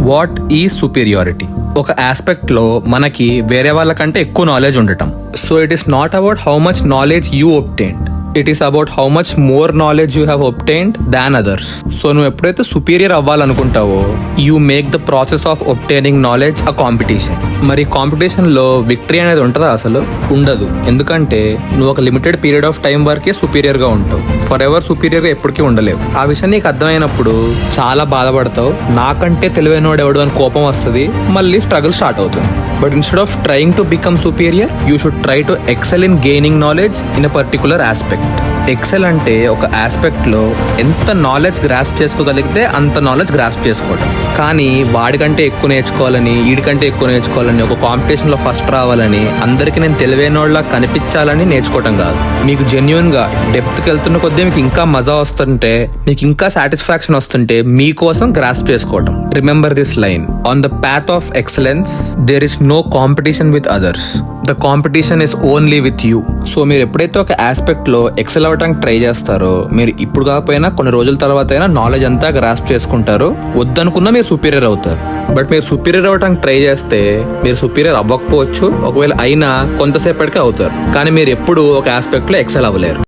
What ఈ superiority? ఒక aspect లో మనకి వేరే వాళ్ళకంటే ఎక్కువ నాలెడ్జ్ ఉండటం. So it is not about how much knowledge you obtained, it is about how much more knowledge you have obtained than others. So నువ్వు ఎప్పుడైతే సుపీరియర్ అవ్వాలనుకుంటావో you make the process of obtaining knowledge a competition. మరి competition లో victory అనేది ఉంటుందా? అసలు ఉండదు. ఎందుకంటే నువ్వు ఒక లిమిటెడ్ పీరియడ్ ఆఫ్ టైం వరకే సుపీరియర్ గా ఉంటావు, ఫర్ ఎవర్ సుపీరియర్ గా ఎప్పటికీ ఉండలేవు. ఆ విషయం నీకు అర్థమైనప్పుడు చాలా బాధపడతావు, నాకంటే తెలివైనవాడు ఎవడు అని కోపం వస్తుంది, మళ్ళీ స్ట్రగుల్ స్టార్ట్ అవుతుంది. But instead of trying to become superior you should try to excel in gaining knowledge in a particular aspect. Excel అంటే ఒక ఆస్పెక్ట్ లో ఎంత నాలెడ్జ్ గ్రాస్ప్ చేసుకోగలిగితే అంత నాలెడ్జ్ గ్రాస్ప్ చేసుకోవడం. కానీ వాడికంటే ఎక్కువ నేర్చుకోవాలని, వీడికంటే ఎక్కువ నేర్చుకోవాలని, ఒక కాంపిటీషన్ లో ఫస్ట్ రావాలని, అందరికి నేను తెలివైన వాళ్ళ కనిపించాలని నేర్చుకోవటం కాదు. మీకు జెన్యున్ గా డెప్త్కి వెళ్తున్న కొద్దీ మీకు ఇంకా మజా వస్తుంటే, మీకు ఇంకా సాటిస్ఫాక్షన్ వస్తుంటే మీకోసం గ్రాస్ప్ చేసుకోవటం. Remember this line, on the path of excellence there is no competition with others, the competition is only with you. So మీరు ఎప్పుడైతే ఒక ఆస్పెక్ట్ లో ఎక్సెల్ అవ్వడానికి ట్రై చేస్తారో, మీరు ఇప్పుడు కాకపోయినా కొన్ని రోజుల తర్వాత అయినా నాలెడ్జ్ అంతా గ్రాస్ప్ చేసుకుంటారు, వద్దనుకున్నా మీరు సుపీరియర్ అవుతారు. బట్ మీరు సుపీరియర్ అవ్వడానికి ట్రై చేస్తే మీరు సుపీరియర్ అవ్వకపోవచ్చు, ఒకవేళ అయినా కొంతసేపటికే అవుతారు, కానీ మీరు ఎప్పుడు ఒక ఆస్పెక్ట్ లో ఎక్సెల్ అవ్వలేరు.